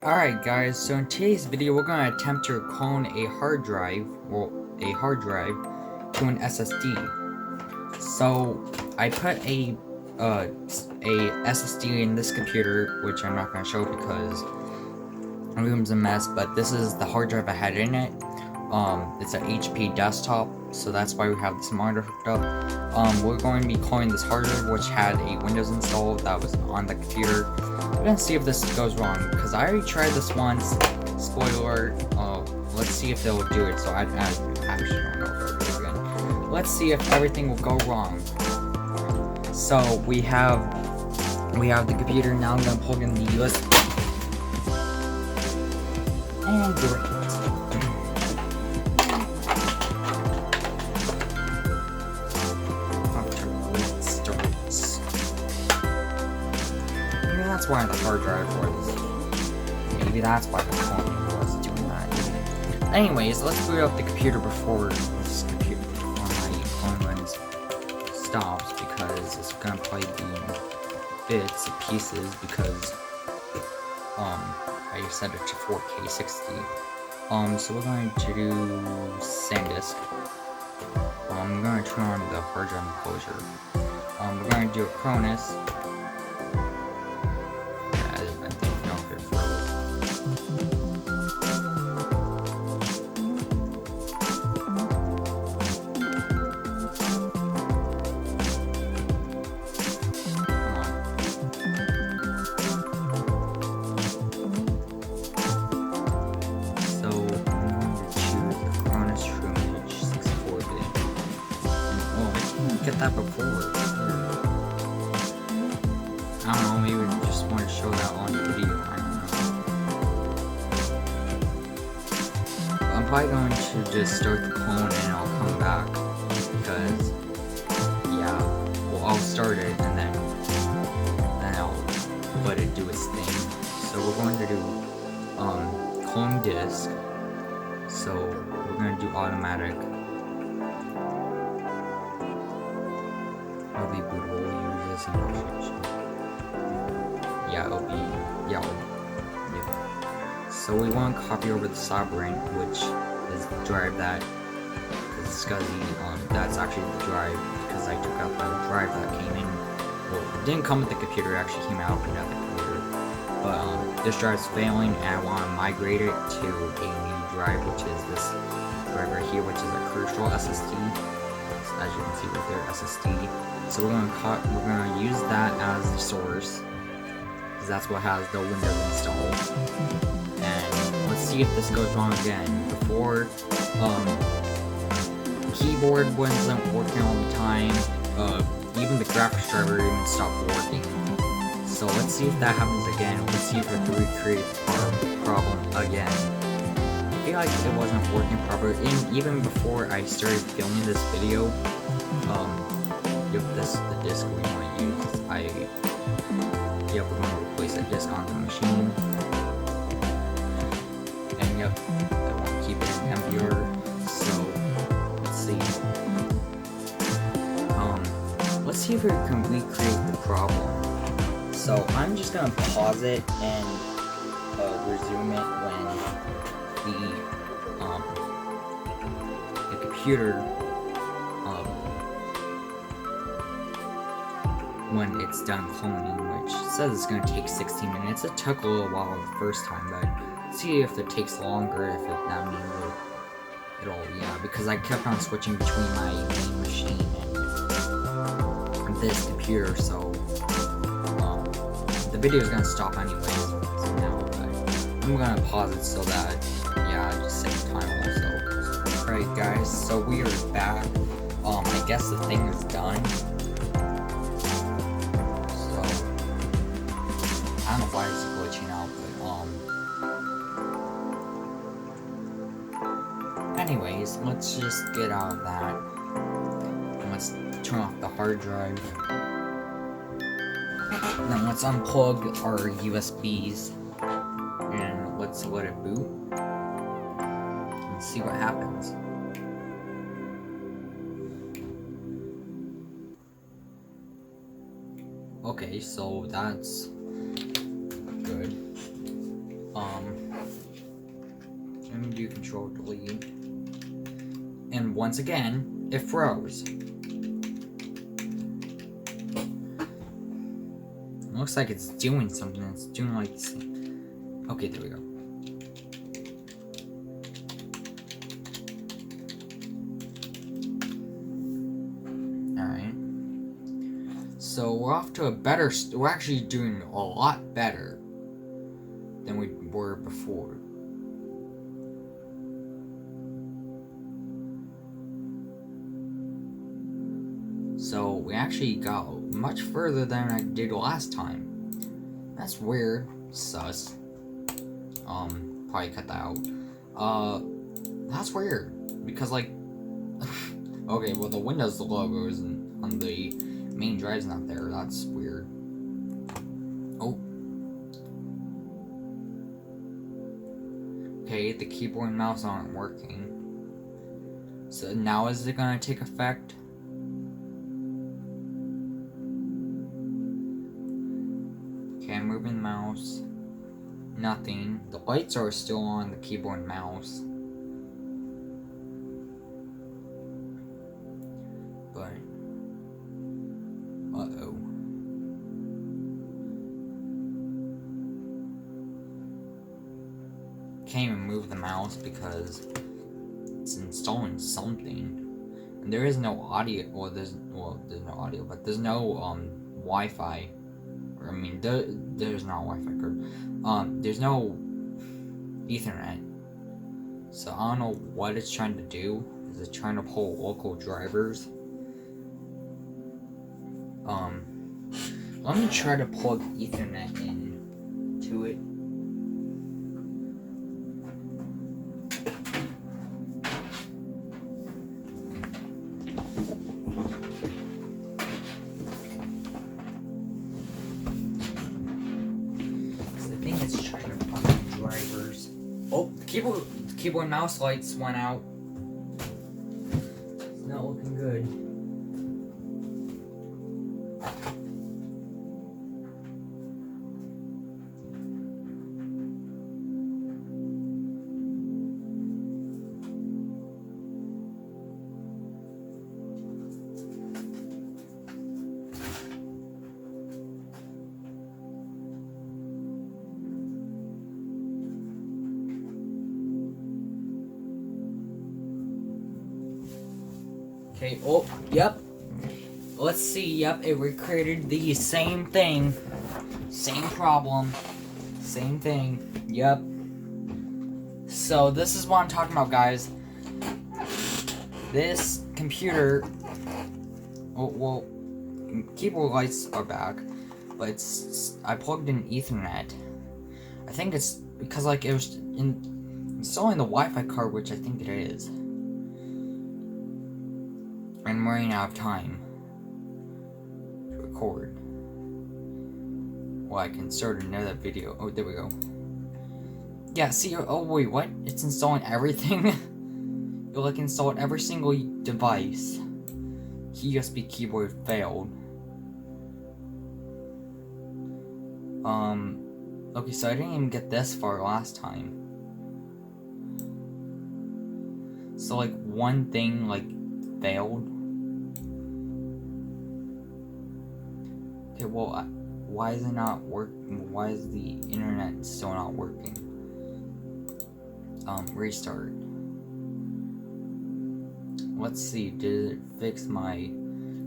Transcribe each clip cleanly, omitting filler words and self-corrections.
Alright guys, so in today's video we're going to attempt to clone a hard drive to an SSD. So I put a SSD in this computer, which I'm not going to show because my room's a mess, but this is the hard drive I had in it. It's an HP desktop, so that's why we have this monitor hooked up. We're going to be cloning this hard drive, which had a Windows installed that was on the computer. We're gonna see if this goes wrong, because I already tried this once. Spoiler, let's see if they'll do it. So I actually don't know if they'll do it again. Let's see if everything will go wrong. So we have the computer now. I'm gonna plug in the USB. And great. That's why the hard drive was. Maybe that's why the cloning was doing that. Anyways, let's boot up the computer before my clone runs stops, because it's gonna probably be in bits and pieces, because I set it to 4K 60. So we're going to do SanDisk. I'm gonna turn on the hard drive enclosure. We're going to do a Cronus. Get that before. I don't know, maybe we just want to show that on the video. I don't know. I'm probably going to just start the clone and I'll come back, because yeah, well, I'll start it and then I'll let it do its thing. So we're going to do clone disk. So we're going to do automatic. It'll be bootable, use this negotiation. Yeah, it'll be, yeah. So we want to copy over the sovereign, which is the drive that is SCSI. That's actually the drive, because I took out the drive that came in. Well, it didn't come with the computer, it actually came out with the computer. But this drive's failing, and I want to migrate it to a new drive, which is this drive right here, which is a crucial SSD. As you can see right there, SSD. So we're gonna use that as the source, because that's what has the Windows installed. And let's see if this goes wrong again. Before, keyboard wasn't working all the time. Even the graphics driver even stopped working. So let's see if that happens again. Let's see if we can recreate the problem again. I feel like it wasn't working properly, and even before I started filming this video, this is the disk we want to use. We're going to replace the disk on the machine, and yep, I want to keep it in MBR. So let's see. Let's see if we can recreate the problem. So I'm just gonna pause it and resume it when the computer, when it's done cloning, which says it's going to take 16 minutes. It took a little while the first time, but see if it takes longer, if that means it'll, yeah, because I kept on switching between my main machine and this computer, so the video is going to stop anyways, so now, but I'm going to pause it so that, yeah, I just save time also. Alright guys, so we are back. I guess the thing is done. I don't know why it's glitching out, but anyways, let's just get out of that, and let's turn off the hard drive. Then let's unplug our USBs, and let's let it boot, and see what happens. Okay, so that's good. Let me do Control Delete. And once again, it froze. It looks like it's doing something. It's doing like this. Okay, there we go. Alright. So we're off to a better. We're actually doing a lot better than we were before. So we actually got much further than I did last time. That's weird. Sus. Probably cut that out. That's weird. Because like okay, well the Windows logo isn't on the main drive's not there. That's weird. Oh. Okay, the keyboard and mouse aren't working. So now is it gonna take effect? Okay, I'm moving the mouse. Nothing. The lights are still on the keyboard and mouse. But uh-oh. Can't even move the mouse because it's installing something. And there is no audio, there's no audio, but there's no Wi-Fi. I mean, there's not a Wi-Fi code. There's no Ethernet. So I don't know what it's trying to do. Is it trying to pull local drivers? Let me try to plug Ethernet in to it. Oh, the keyboard and mouse lights went out. It's not looking good. Okay, oh, yep. Let's see, yep, it recreated the same thing. Same problem. Same thing. Yep. So, this is what I'm talking about, guys. This computer... Oh, well, keyboard lights are back. But I plugged in Ethernet. I think it's because, like, it was installing the Wi-Fi card, which I think it is. I'm running out of time to record. Well, I can start another video. Oh, there we go. Yeah, see, oh wait, what? It's installing everything? You'll like install every single device. USB keyboard failed. Okay, so I didn't even get this far last time. So like one thing like failed. Okay, well, why is it not working? Why is the internet still not working? Restart. Let's see, did it fix my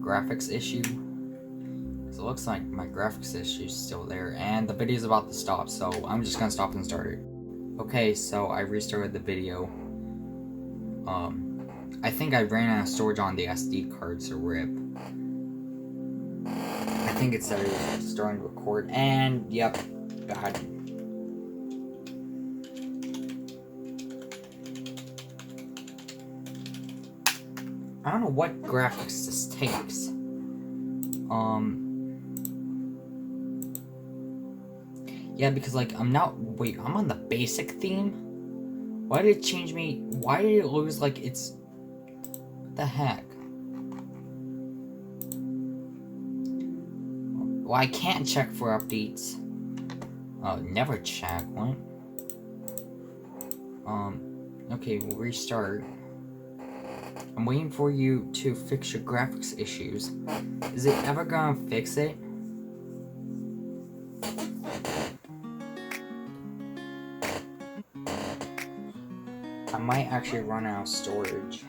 graphics issue? Because it looks like my graphics issue is still there, and the video's about to stop, so I'm just gonna stop and start it. Okay, so I restarted the video. I think I ran out of storage on the SD card, so RIP. I think it said it was starting to record, and yep, bad. I don't know what graphics this takes. Yeah, because like I'm on the basic theme. Why did it change me? Why did it lose like it's... What the heck? Well, I can't check for updates. Oh, never check. What? Okay, we'll restart. I'm waiting for you to fix your graphics issues. Is it ever gonna fix it? I might actually run out of storage.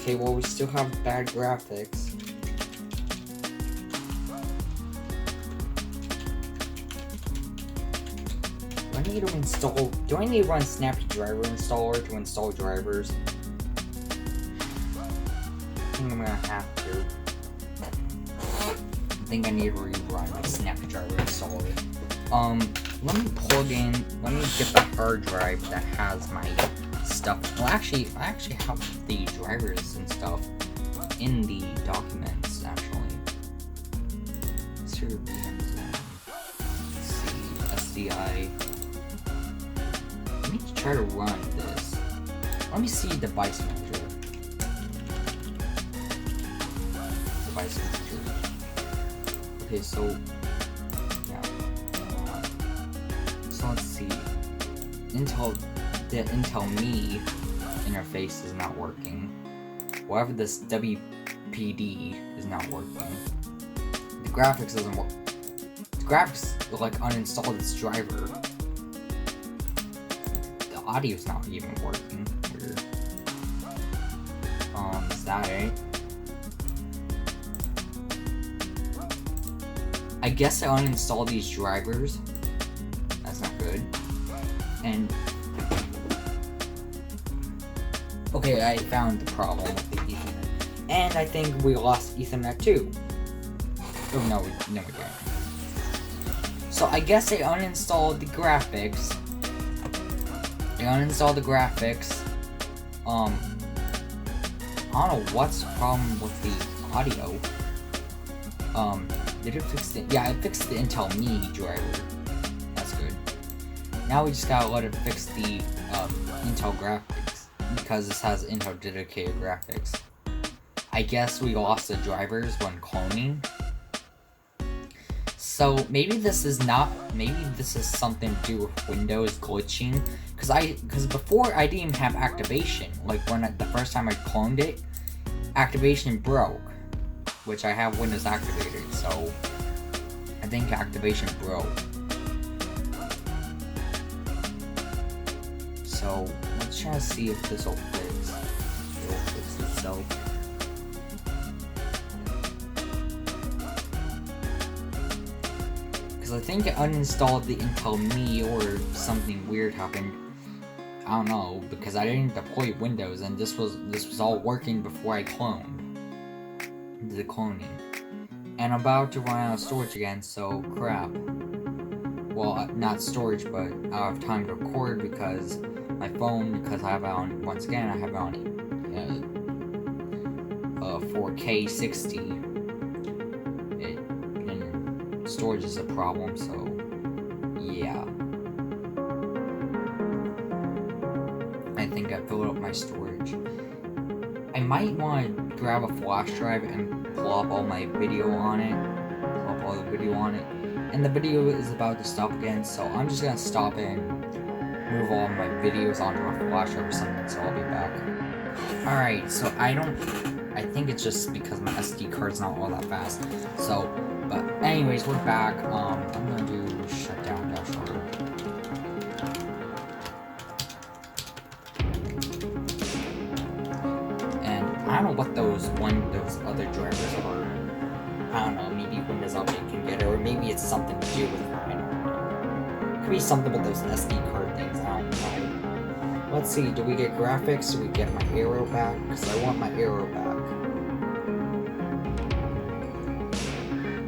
Okay, well, we still have bad graphics. Do I need to install... Do I need to run Snappy Driver Installer to install drivers? I think I'm gonna have to. I think I need to rerun my Snappy Driver Installer. Let me plug in... Let me get the hard drive that has my stuff. Well, actually, I actually have the drivers and stuff in the documents, actually. Let's see, SDI. Let me try to run this. Let me see device manager. Device manager. Okay, so yeah. So let's see. The Intel Me interface is not working. Whatever this WPD is not working. The graphics doesn't work. The graphics like uninstalled its driver. The audio's not even working. Weird. Is that it? I guess I uninstalled these drivers. That's not good. And okay, I found the problem with the Ethernet. And I think we lost Ethernet too. Oh no, we didn't. So I guess I uninstalled the graphics. I don't know what's the problem with the audio. Did it fix it? Yeah, it fixed the Intel Me driver. That's good. Now we just gotta let it fix the Intel graphics, because this has Intel dedicated graphics. I guess we lost the drivers when cloning. So maybe this is something to do with Windows glitching, because before I didn't even have activation. Like the first time I cloned it, activation broke, which I have Windows activated, so I think activation broke. So let's try to see if this will fix. It will fix itself. Because I think it uninstalled the Intel Me, or something weird happened. I don't know, because I didn't deploy Windows, and this was all working before I cloned. The cloning. And I'm about to run out of storage again, so crap. Well, not storage, but out of time to record, because my phone, because I have it on, once again, I have it on 4K 60. And storage is a problem, so yeah. I think I filled up my storage. I might want to grab a flash drive and plop all my video on it. And the video is about to stop again, so I'm just gonna stop it and move all my videos onto a flash drive or something, so I'll be back. Alright, so I think it's just because my SD card's not all that fast. So, but anyways, we're back. I'm gonna do shutdown dashboard. I don't know what those other drivers are. I don't know, maybe Windows Update can get it, or maybe it's something to do with it, I don't know. Could be something with those SD card things, I don't know. Let's see, do we get graphics? Do we get my arrow back? Because I want my arrow back.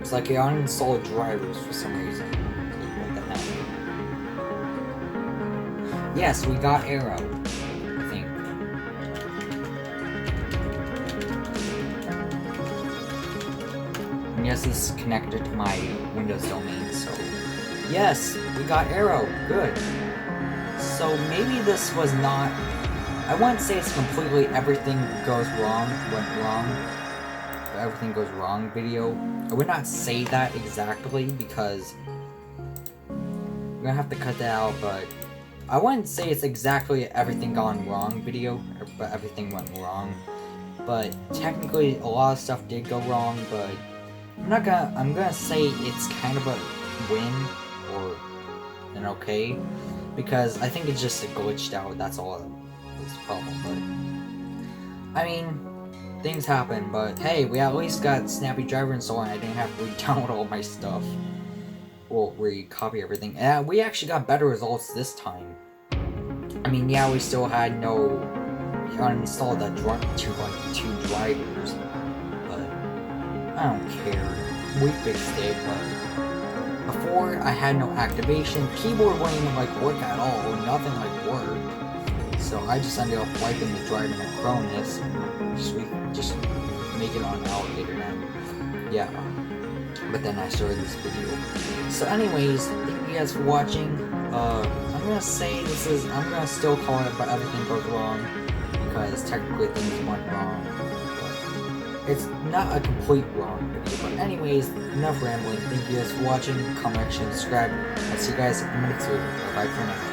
It's like I uninstalled drivers for some reason. What the heck? Yes, we got arrow. Yes, this is connected to my Windows domain, so yes, we got arrow. Good. So maybe this was not, I wouldn't say it's completely everything goes wrong, went wrong, but everything goes wrong video. I would not say that exactly because I'm gonna have to cut that out, but I wouldn't say it's exactly everything gone wrong video, but everything went wrong. But technically a lot of stuff did go wrong, but I'm gonna say it's kind of a win or an okay, because I think it's just glitched out, that's all was the problem. But I mean, things happen, but hey, we at least got Snappy Driver installed and I didn't have to re-download all my stuff. Well, re-copy everything. And we actually got better results this time. I mean, yeah, we still had no uninstalled that two drivers, but I don't care. We fixed it, but before I had no activation, keyboard wouldn't even work at all, nothing worked. So I just ended up wiping the drive in Acronis and just make it on Alligator now. Yeah. But then I started this video. So anyways, thank you guys for watching. I'm gonna say I'm gonna still call it but everything goes wrong, because technically things went wrong. But it's not a complete wrong video. But anyways, enough rambling. Thank you guys for watching. Comment, share, subscribe. I'll see you guys in the next video. Bye for now.